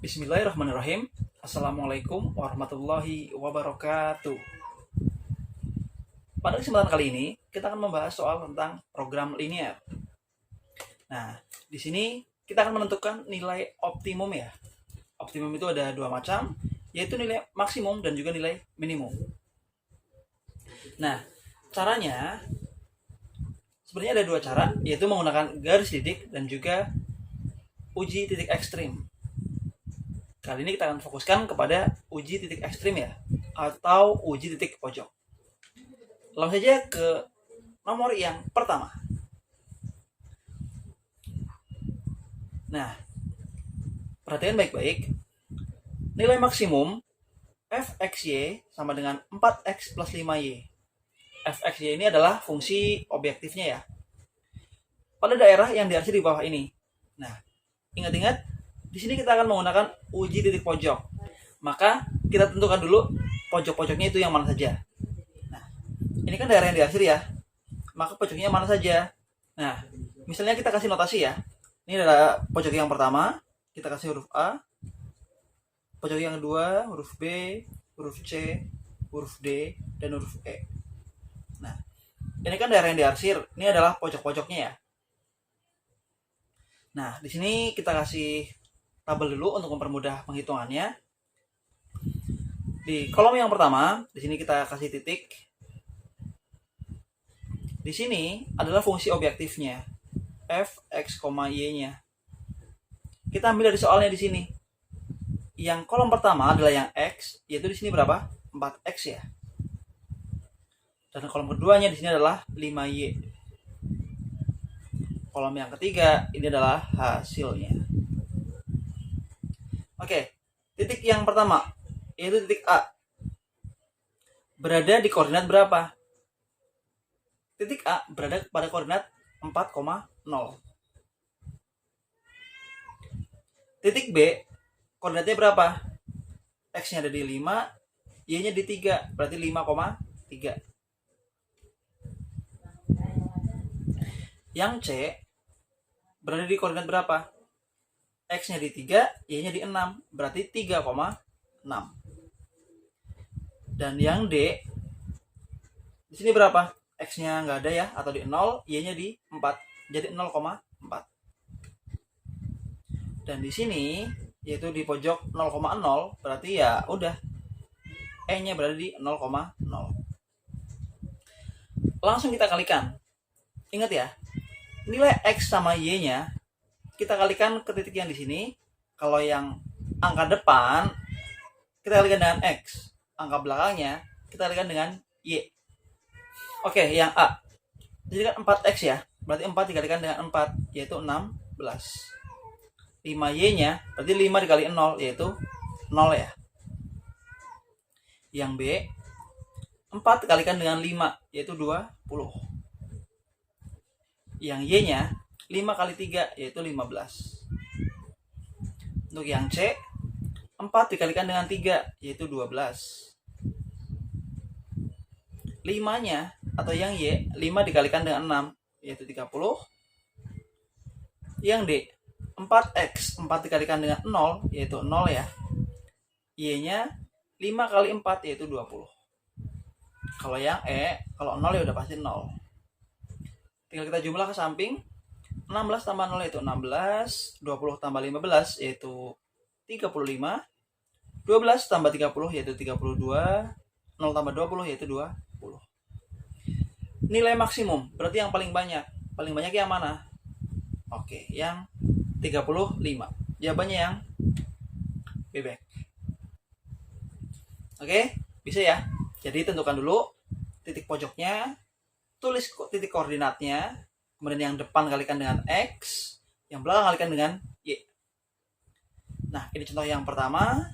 Bismillahirrahmanirrahim. Assalamualaikum warahmatullahi wabarakatuh. Pada kesempatan kali ini, kita akan membahas soal tentang program linear. Nah, di sini kita akan menentukan nilai optimum ya. Optimum itu ada dua macam, yaitu nilai maksimum dan juga nilai minimum. Nah, caranya sebenarnya ada dua cara, yaitu menggunakan garis titik dan juga uji titik ekstrim. Kali ini kita akan fokuskan kepada uji titik ekstrim ya, atau uji titik pojok. Langsung saja ke nomor yang pertama. Nah, perhatikan baik-baik. Nilai maksimum fxy sama dengan 4x plus 5y. Fxy ini adalah fungsi objektifnya ya, pada daerah yang diarsir di bawah ini. Nah, ingat-ingat, di sini kita akan menggunakan uji titik pojok. Maka kita tentukan dulu pojok-pojoknya itu yang mana saja. Nah, ini kan daerah yang diarsir ya. Maka pojoknya mana saja. Nah, misalnya kita kasih notasi ya. Ini adalah pojok yang pertama, kita kasih huruf A. Pojok yang kedua, huruf B, huruf C, huruf D, dan huruf E. Nah, ini kan daerah yang diarsir. Ini adalah pojok-pojoknya ya. Nah, di sini kita kasih tabel dulu untuk mempermudah penghitungannya. Di kolom yang pertama, di sini kita kasih titik. Di sini adalah fungsi objektifnya, f(x, y)-nya. Kita ambil dari soalnya di sini. Yang kolom pertama adalah yang x, yaitu di sini berapa? 4x ya. Dan kolom keduanya di sini adalah 5y. Kolom yang ketiga ini adalah hasilnya. Oke, titik yang pertama, yaitu titik A. Berada di koordinat berapa? Titik A berada pada koordinat 4,0. Titik B, koordinatnya berapa? X-nya ada di 5, Y-nya di 3, berarti 5,3. Yang C, berada di koordinat berapa? X-nya di 3, Y-nya di 6, berarti 3,6. Dan yang D, di sini berapa? X-nya nggak ada ya, atau di 0, Y-nya di 4, jadi 0,4. Dan di sini, yaitu di pojok 0,0, berarti ya udah, E-nya berada di 0,0. Langsung kita kalikan. Ingat ya, nilai X sama Y-nya kita kalikan ke titik yang di sini. Kalau yang angka depan kita kalikan dengan X, angka belakangnya kita kalikan dengan Y. Oke, yang A. Jadi kan 4X ya, berarti 4 dikalikan dengan 4, yaitu 16. 5Y-nya berarti 5 dikali 0, yaitu 0 ya. Yang B, 4 dikalikan dengan 5, yaitu 20. Yang Y-nya 5 kali 3, yaitu 15. Untuk yang C, 4 dikalikan dengan 3, yaitu 12. 5-nya, atau yang Y, 5 dikalikan dengan 6, yaitu 30. Yang D, 4X, 4 dikalikan dengan 0, yaitu 0 ya. Y-nya 5 kali 4, yaitu 20. Kalau yang E, kalau 0 ya udah pasti 0. Tinggal kita jumlah ke samping. 16 tambah 0 yaitu 16, 20 tambah 15 yaitu 35, 12 tambah 30 yaitu 32, 0 tambah 20 yaitu 20. Nilai maksimum, berarti yang paling banyak. Paling banyak yang mana? Oke, yang 35. Jawabannya yang bebek. Oke, bisa ya? Jadi tentukan dulu titik pojoknya, tulis titik koordinatnya, kemudian yang depan kalikan dengan X, yang belakang kalikan dengan Y. Nah, ini contoh yang pertama.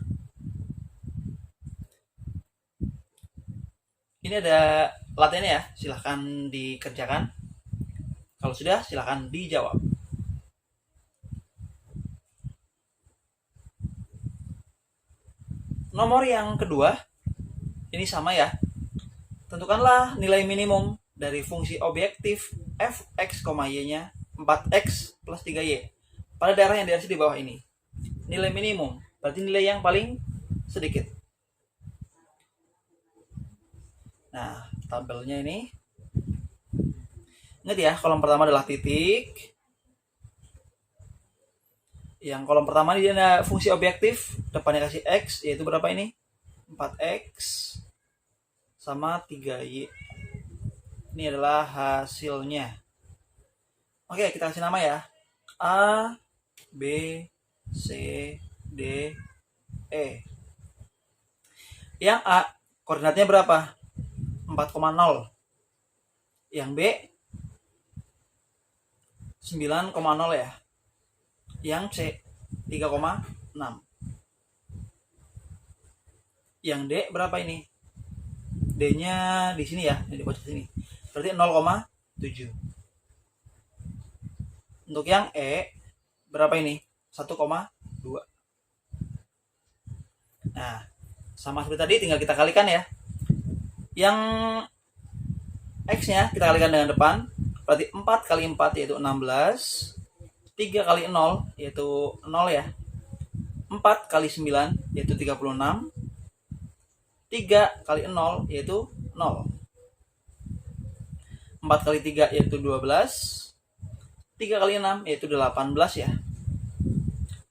Ini ada latihannya ya, silahkan dikerjakan. Kalau sudah, silahkan dijawab. Nomor yang kedua, ini sama ya. Tentukanlah nilai minimum dari fungsi objektif f(x, y)-nya 4x plus 3y pada daerah yang diarsir di bawah ini. Nilai minimum berarti nilai yang paling sedikit. Nah, tabelnya ini, ingat ya, kolom pertama adalah titik. Yang kolom pertama ini ada fungsi objektif, depannya kasih X, yaitu berapa ini? 4X sama 3Y. Ini adalah hasilnya. Oke, kita kasih nama ya. A, B, C, D, E. Yang A, koordinatnya berapa? 4,0. Yang B, 9,0 ya. Yang C, 3,6. Yang D berapa ini? D-nya di sini ya, di pojok sini. Berarti 0,7. Untuk yang E berapa ini? 1,2. Nah, sama seperti tadi tinggal kita kalikan ya. Yang X-nya kita kalikan dengan depan, berarti 4 kali 4 yaitu 16. 3 kali 0 yaitu 0 ya. 4 kali 9 yaitu 36. 3 kali 0 yaitu 0. 4 kali 3 yaitu 12. 3 kali 6 yaitu 18 ya.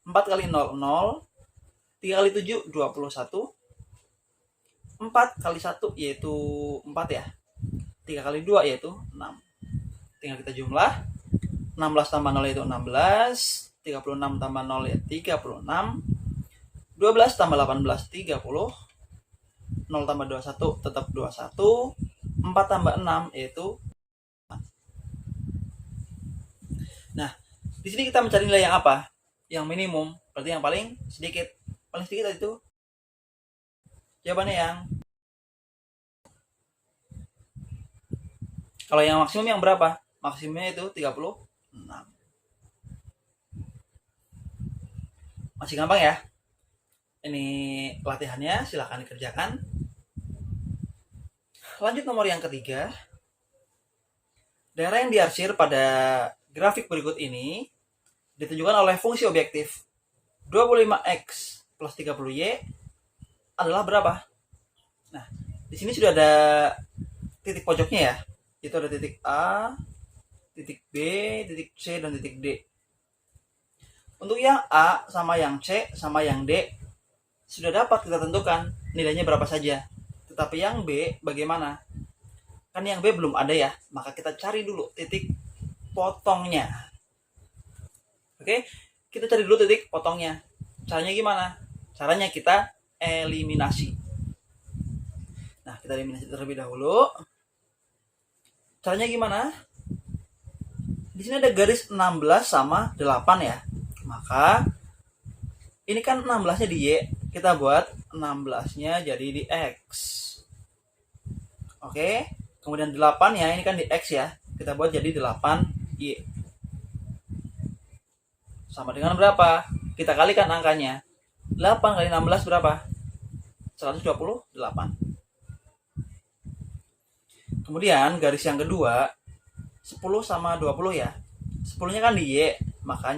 4 kali 0, 0. 3 kali 7, 21. 4 kali 1 yaitu 4 ya. 3 kali 2 yaitu 6. Tinggal kita jumlah. 16 tambah 0 yaitu 16. 36 tambah 0 yaitu 36. 12 tambah 18, 30. 0 tambah 21 tetap 21. 4 tambah 6 yaitu. Nah, di sini kita mencari nilai yang apa? Yang minimum, berarti yang paling sedikit. Paling sedikit itu jawabannya yang. Kalau yang maksimum yang berapa? Maksimumnya itu 36. Masih gampang ya? Ini latihannya, silahkan dikerjakan. Lanjut nomor yang ketiga. Daerah yang diarsir pada grafik berikut ini ditunjukkan oleh fungsi objektif 25x plus 30y adalah berapa? Nah, di sini sudah ada titik pojoknya ya. Itu ada titik A, titik B, titik C, dan titik D. Untuk yang A sama yang C sama yang D sudah dapat kita tentukan nilainya berapa saja. Tetapi yang B bagaimana? Kan yang B belum ada ya, maka kita cari dulu titik potongnya. Oke, kita cari dulu titik potongnya. Caranya gimana? Caranya kita eliminasi. Nah, kita eliminasi terlebih dahulu. Caranya gimana? Di sini ada garis 16 sama 8 ya. Maka ini kan 16-nya di Y, kita buat 16-nya jadi di X. Oke, kemudian 8 ya, ini kan di X ya. Kita buat jadi 8Y. Sama dengan berapa? Kita kalikan angkanya. 8 kali 16 berapa? 128. Kemudian garis yang kedua 10 sama 20 ya. 10-nya kan di Y, maka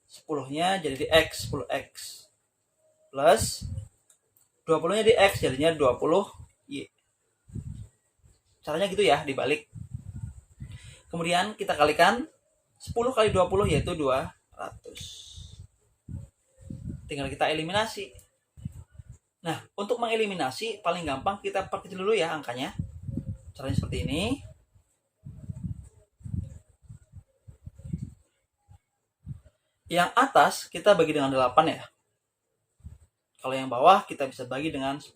10-nya jadi di X, 10X. Plus 20-nya di X, jadinya 20Y. Caranya gitu ya, dibalik. Kemudian kita kalikan 10 kali 20 yaitu 200. Tinggal kita eliminasi. Nah, untuk mengeliminasi paling gampang kita perkecil dulu ya angkanya. Caranya seperti ini. Yang atas kita bagi dengan 8 ya. Kalau yang bawah kita bisa bagi dengan 10.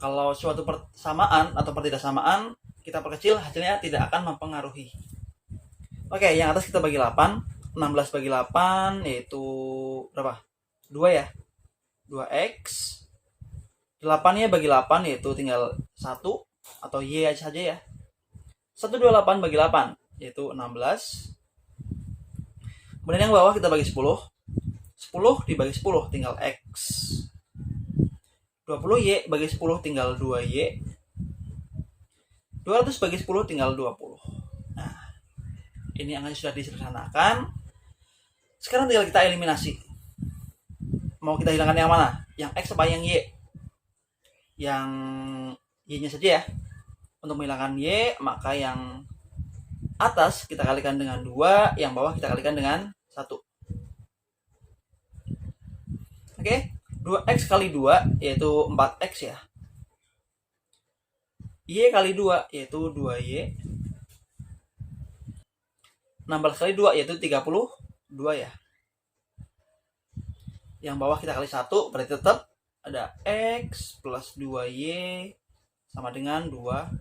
Kalau suatu persamaan atau pertidaksamaan kita perkecil, hasilnya tidak akan mempengaruhi. Oke, yang atas kita bagi 8. 16 bagi 8 yaitu berapa? 2 ya. 2x. 8-nya bagi 8 yaitu tinggal 1 atau Y aja saja ya. 128 bagi 8 yaitu 16. Kemudian yang bawah kita bagi 10. 10 dibagi 10 tinggal X. 20Y bagi 10 tinggal 2Y. 200 bagi 10 tinggal 20. Nah, ini angkanya sudah disederhanakan. Sekarang tinggal kita eliminasi. Mau kita hilangkan yang mana? Yang X apa yang Y? Yang Y-nya saja ya. Untuk menghilangkan Y, maka yang atas kita kalikan dengan 2, yang bawah kita kalikan dengan 1. Oke, 2X kali 2 yaitu 4X ya. Y kali 2 yaitu 2Y. 16 kali 2 yaitu 32 ya. Yang bawah kita kali 1, berarti tetap ada X plus 2Y sama dengan 20.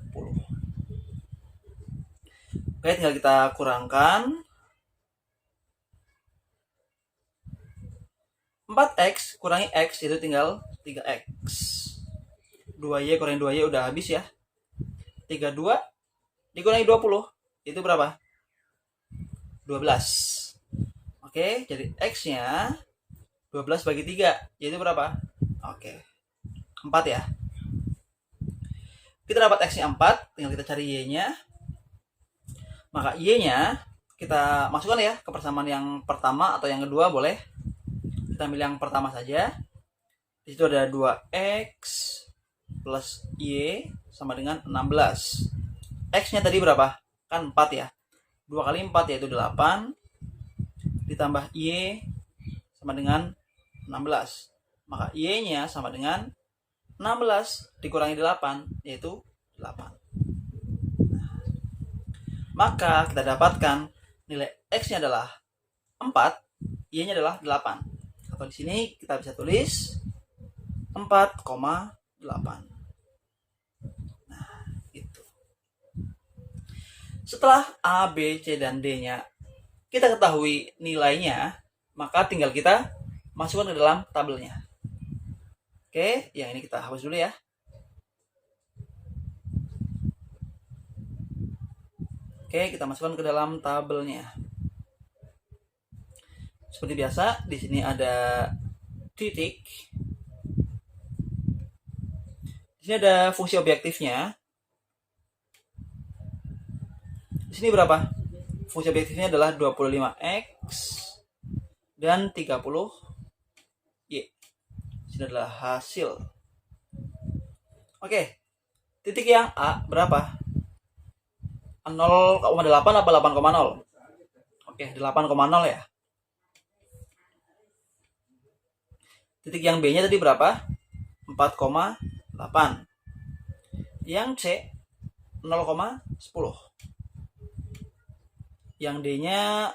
Oke, tinggal kita kurangkan. 4X kurangi X itu tinggal 3X. 2Y kurangi 2Y udah habis ya. 32 dikurangi 20 itu berapa? 12. Oke, jadi X-nya 12 bagi 3 yaitu berapa? Oke, 4 ya. Kita dapat X-nya 4, tinggal kita cari Y-nya. Maka Y-nya kita masukkan ya ke persamaan yang pertama atau yang kedua boleh. Kita ambil yang pertama saja. Di situ ada 2X plus Y sama dengan 16. X-nya tadi berapa? Kan 4 ya. 2 kali 4 yaitu 8. Ditambah Y sama dengan 16. Maka Y-nya sama dengan 16 dikurangi 8 yaitu 8. Maka kita dapatkan nilai X-nya adalah 4, Y-nya adalah 8. Atau di sini kita bisa tulis 4,8. Nah, itu. Setelah A, B, C, dan D-nya kita ketahui nilainya, maka tinggal kita masukkan ke dalam tabelnya. Oke, yang ini kita hapus dulu ya. Oke, kita masukkan ke dalam tabelnya. Seperti biasa, di sini ada titik. Di sini ada fungsi objektifnya. Di sini berapa? Fungsi objektifnya adalah 25X dan 30Y. Di sini adalah hasil. Oke, titik yang A berapa? 0,8 apa 8,0? Oke, 8,0 ya. Titik yang B-nya tadi berapa? 4,8. Yang C 0,10. Yang D-nya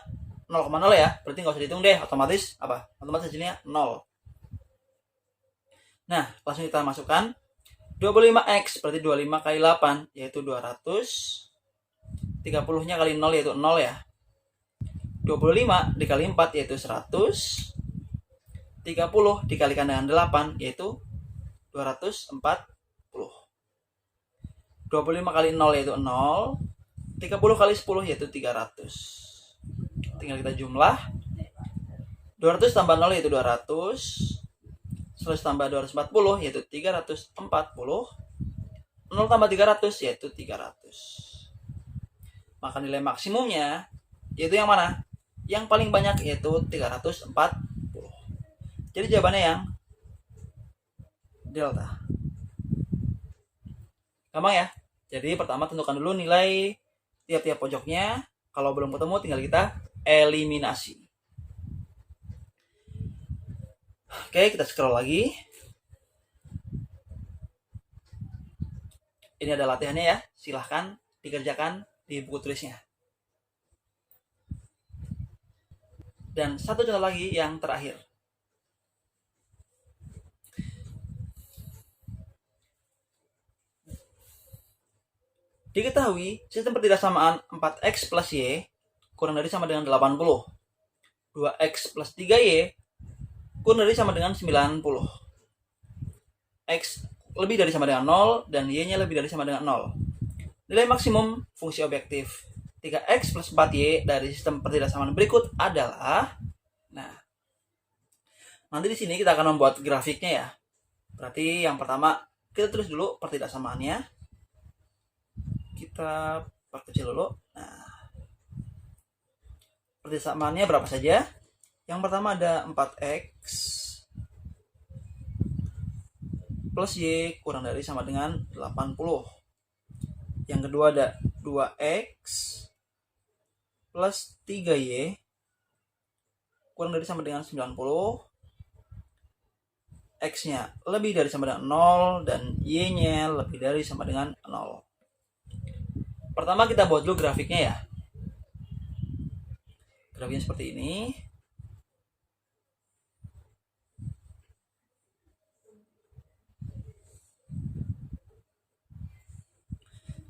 0,0 ya. Berarti nggak usah dihitung deh, otomatis apa? Otomatis hasilnya 0. Nah, langsung kita masukkan 25X berarti 25 kali 8 yaitu 200. 30-nya kali 0 yaitu 0 ya. 25 dikali 4 yaitu 100. 30 dikalikan dengan 8 yaitu 240. 25 kali 0 yaitu 0. 30 kali 10 yaitu 300. Tinggal kita jumlah. 200 tambah 0 yaitu 200. 100 tambah 240 yaitu 340. 0 tambah 300 yaitu 300. Maka nilai maksimumnya yaitu yang mana? Yang paling banyak yaitu 340. Jadi jawabannya yang delta. Gampang ya? Jadi pertama tentukan dulu nilai tiap-tiap pojoknya. Kalau belum ketemu tinggal kita eliminasi. Oke, kita scroll lagi. Ini ada latihannya ya. Silahkan dikerjakan di buku tulisnya. Dan satu contoh lagi yang terakhir. Diketahui sistem pertidaksamaan 4X plus Y kurang dari sama dengan 80. 2X plus 3Y kurang dari sama dengan 90. X lebih dari sama dengan 0 dan Y-nya lebih dari sama dengan 0. Nilai maksimum fungsi objektif 3X plus 4Y dari sistem pertidaksamaan berikut adalah, nah, nanti di sini kita akan membuat grafiknya ya. Berarti yang pertama kita tulis dulu pertidaksamaannya. Kita perkecil dulu. Nah, pertidaksamaannya berapa saja? Yang pertama ada 4x plus y kurang dari sama dengan 80. Yang kedua ada 2x plus 3y kurang dari sama dengan 90. X-nya lebih dari sama dengan 0 dan Y-nya lebih dari sama dengan 0. Pertama kita buat dulu grafiknya ya. Grafiknya seperti ini.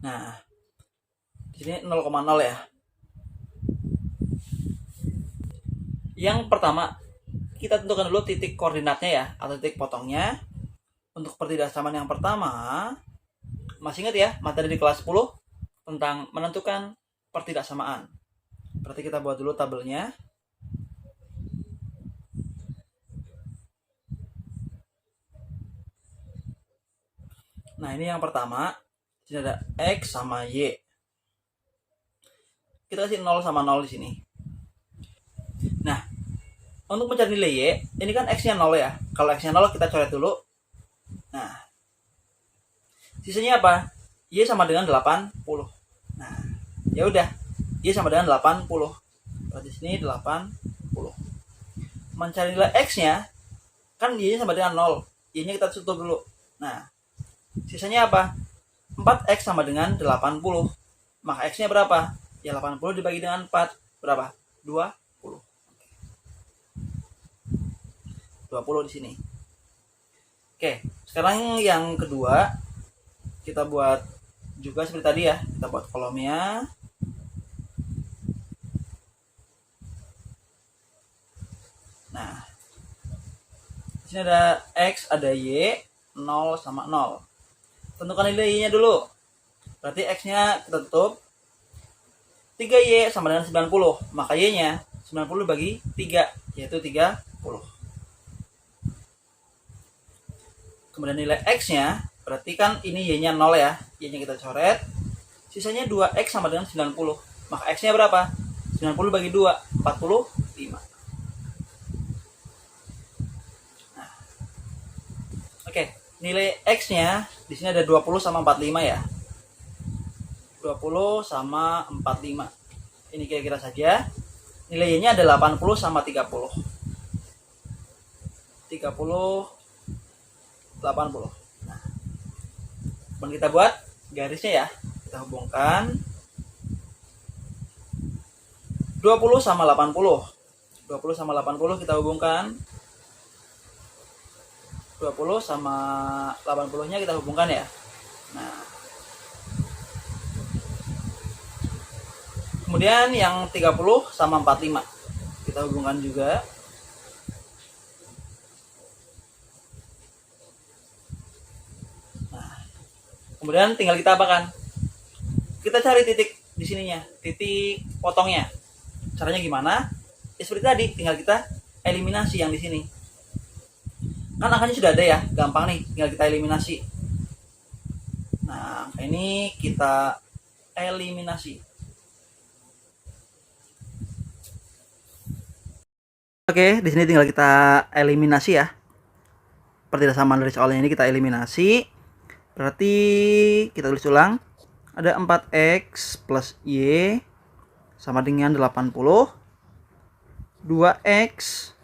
Nah, di sini 0,0 ya. Yang pertama, kita tentukan dulu titik koordinatnya ya, atau titik potongnya. Untuk pertidaksamaan yang pertama, masih ingat ya materi di kelas 10 tentang menentukan pertidaksamaan. Berarti kita buat dulu tabelnya. Nah, ini yang pertama. Di sini ada X sama Y. Kita kasih 0 sama 0 di sini. Nah, untuk mencari nilai Y, ini kan X-nya 0 ya. Kalau X-nya 0 kita coret dulu. Nah, sisanya apa? Y sama dengan 80. Nah, ya udah. Y sama dengan 80. Berarti sini 80. Mencari nilai X-nya, kan Y-nya sama dengan 0. Y-nya kita tutup dulu. Nah, sisanya apa? 4X sama dengan 80. Maka X-nya berapa? Ya 80 dibagi dengan 4. Berapa? 20. 20 di sini. Oke, sekarang yang kedua kita buat juga seperti tadi ya. Kita buat kolomnya. Nah, di sini ada X, ada Y, 0 sama 0. Tentukan nilai Y-nya dulu. Berarti X-nya kita tutup. 3Y sama dengan 90. Maka Y-nya 90 bagi 3, yaitu 30. Kemudian nilai X-nya, berarti kan ini Y-nya 0 ya. Y-nya kita coret. Sisanya 2X sama dengan 90. Maka X-nya berapa? 90 bagi 2, 45. Nah. Oke, nilai X-nya di sini ada 20 sama 45 ya. 20 sama 45. Ini kira-kira saja. Nilainya ada 80 sama 30. 30 80. Nah, kemudian kita buat garisnya ya. Kita hubungkan 20 sama 80. 20 sama 80 kita hubungkan. 20 sama 80-nya kita hubungkan ya. Nah, kemudian yang 30 sama 45 kita hubungkan juga. Nah, kemudian tinggal kita apakan? Kita cari titik di sininya, titik potongnya. Caranya gimana? Ya seperti tadi, tinggal kita eliminasi yang di sini. Kan angkanya sudah ada ya, gampang nih, tinggal kita eliminasi. Nah, angka ini kita eliminasi. Oke, di sini tinggal kita eliminasi ya. Pertidaksamaan dari soalnya ini kita eliminasi. Berarti kita tulis ulang. Ada 4X plus Y sama dengan 80. 2X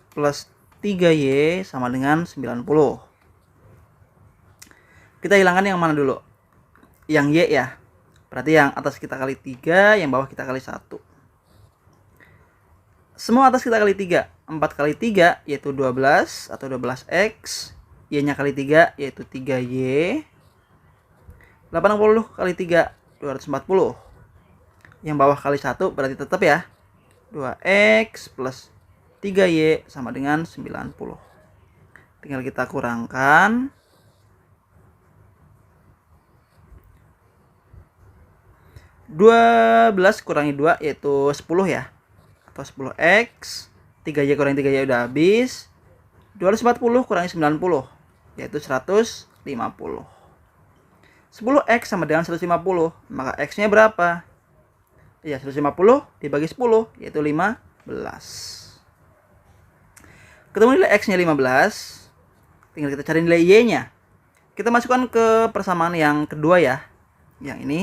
plus 3Y sama dengan 90. Kita hilangkan yang mana dulu? Yang Y ya. Berarti yang atas kita kali 3, yang bawah kita kali 1. Semua atas kita kali 3. 4 kali 3 yaitu 12 atau 12X. Y-nya kali 3 yaitu 3Y. 80 kali 3, 240. Yang bawah kali 1 berarti tetap ya. 2X plus 3Y sama dengan 90. Tinggal kita kurangkan. 12 kurangi 2 yaitu 10 ya. Atau 10X. 3Y kurangi 3Y udah habis. 240 kurangi 90 yaitu 150. 10X sama dengan 150. Maka X-nya berapa? Ya, 150 dibagi 10 yaitu 15. Ketemu nilai X-nya 15. Tinggal kita cari nilai Y-nya. Kita masukkan ke persamaan yang kedua ya. Yang ini.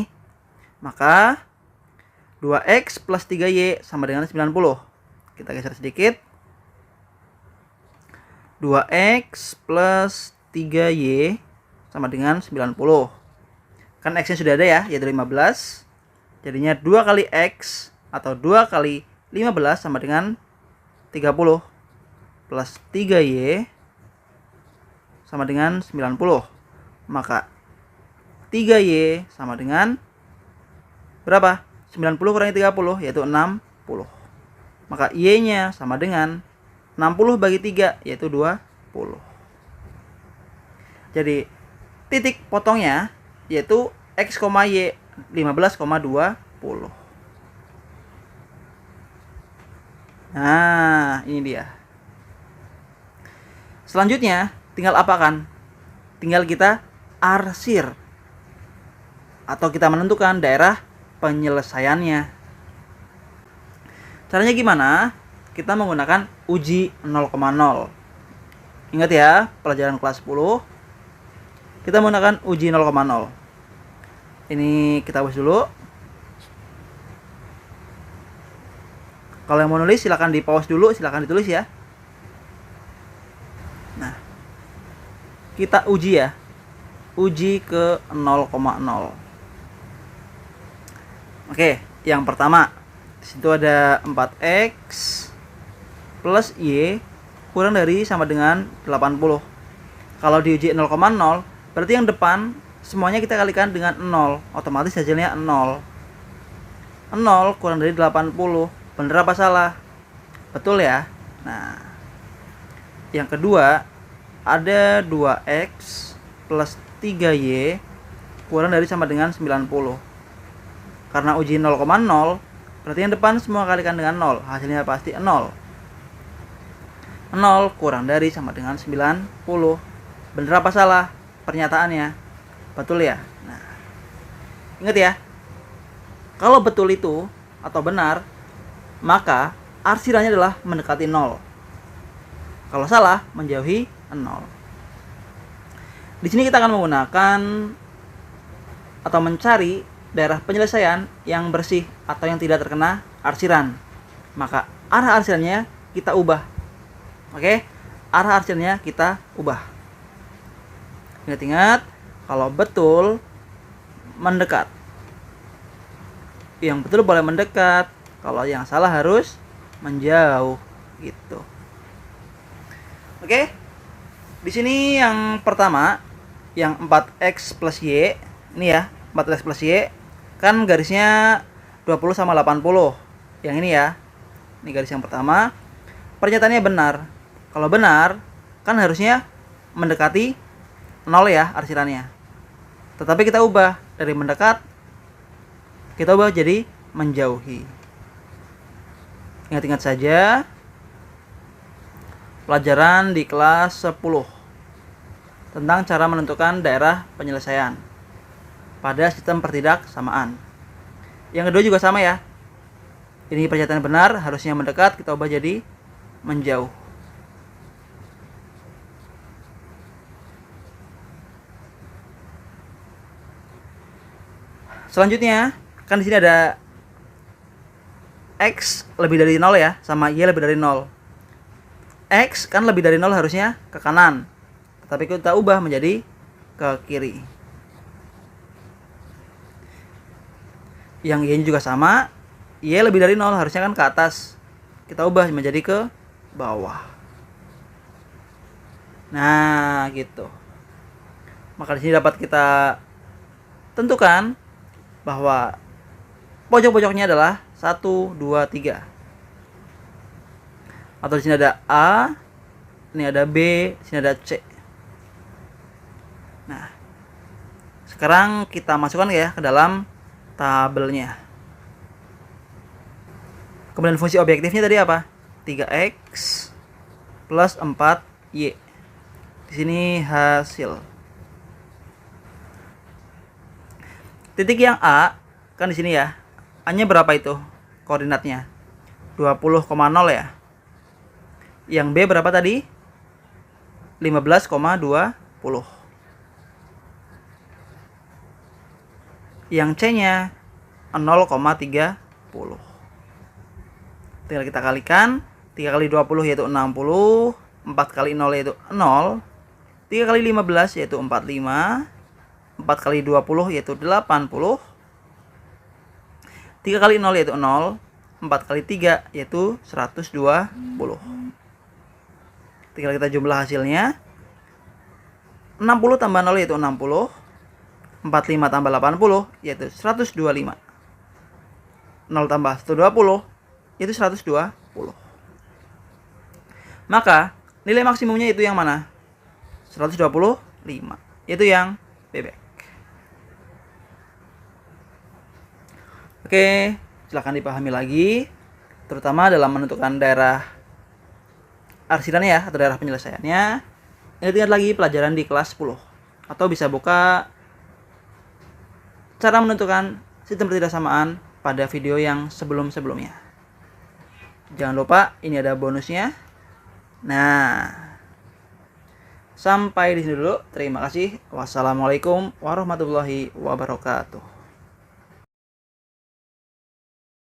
Maka 2X plus 3Y sama dengan 90. Kita geser sedikit. 2X plus 3Y sama dengan 90. Kan X-nya sudah ada ya, yaitu 15. Jadinya 2 kali X atau 2 kali 15 sama dengan 30. Plus 3Y sama dengan 90. Maka 3Y sama dengan berapa? 90 kurangi 30 yaitu 60. Maka Y-nya sama dengan 60 bagi 3 yaitu 20. Jadi titik potongnya yaitu X, Y 15,20. Nah, ini dia. Selanjutnya tinggal apakan? Tinggal kita arsir atau kita menentukan daerah penyelesaiannya. Caranya gimana? Kita menggunakan uji 0,0. Ingat ya, pelajaran kelas 10 kita menggunakan uji 0,0. Ini kita hapus dulu. Kalau yang mau nulis silakan di pause dulu, silakan ditulis ya. Nah, kita uji ya. Uji ke 0,0. Oke, yang pertama di situ ada 4X plus Y kurang dari sama dengan 80. Kalau diuji 0,0 berarti yang depan semuanya kita kalikan dengan 0, otomatis hasilnya 0. 0 kurang dari 80. Bener apa salah? Betul ya. Nah, yang kedua ada 2X plus 3Y kurang dari sama dengan 90. Karena uji 0,0 berarti yang depan semua kalikan dengan 0, hasilnya pasti 0. 0 kurang dari sama dengan 90. Bener apa salah pernyataannya? Betul ya. Nah, ingat ya, kalau betul itu atau benar, maka arsirannya adalah mendekati 0. Kalau salah, menjauhi 0. Di sini kita akan menggunakan atau mencari daerah penyelesaian yang bersih atau yang tidak terkena arsiran. Maka arah arsirannya kita ubah. Oke? Arah arsirannya kita ubah. Ingat-ingat, kalau betul mendekat. Yang betul boleh mendekat, kalau yang salah harus menjauh gitu. Oke? Di sini yang pertama, yang 4X plus Y, ini ya, 4X plus Y kan garisnya 20 sama 80. Yang ini ya. Ini garis yang pertama. Pernyataannya benar. Kalau benar, kan harusnya mendekati 0 ya arsirannya. Tetapi kita ubah dari mendekat, kita ubah jadi menjauhi. Ingat-ingat saja pelajaran di kelas 10 tentang cara menentukan daerah penyelesaian pada sistem pertidaksamaan. Yang kedua juga sama ya. Ini pernyataan benar, harusnya mendekat, kita ubah jadi menjauh. Selanjutnya, kan di sini ada X lebih dari 0 ya, sama Y lebih dari 0. X kan lebih dari 0 harusnya ke kanan, tetapi kita ubah menjadi ke kiri. Yang Y juga sama, Y lebih dari 0 harusnya kan ke atas, kita ubah menjadi ke bawah. Nah gitu. Maka di sini dapat kita tentukan bahwa pojok-pojoknya adalah 1, 2, 3. Atau di sini ada A, ini ada B, di sini ada C. Nah, sekarang kita masukkan ya ke dalam tabelnya. Kemudian fungsi objektifnya tadi apa? 3X plus 4Y. Di sini hasil. Titik yang A kan di sini ya. A-nya berapa itu? Koordinatnya 20,0 ya. Yang B berapa tadi? 15,20. Yang C-nya 0,30. Tinggal kita kalikan. 3 kali 20 yaitu 60. 4 kali 0 yaitu 0. 3 kali 15 yaitu 45. 4 kali 20 yaitu 80. 3 kali 0 yaitu 0. 4 kali 3 yaitu 120. Tinggal kita jumlah hasilnya. 60 tambah 0 yaitu 60. 45 tambah 80 yaitu 125. 0 tambah 120 yaitu 120. Maka nilai maksimumnya itu yang mana? 125, yaitu yang bebek. Oke, silahkan dipahami lagi, terutama dalam menentukan daerah arsidannya ya, atau daerah penyelesaiannya. Ingat lagi pelajaran di kelas 10, atau bisa buka cara menentukan sistem ketidaksamaan pada video yang sebelum-sebelumnya. Jangan lupa ini ada bonusnya. Nah, sampai di sini dulu. Terima kasih. Wassalamualaikum warahmatullahi wabarakatuh.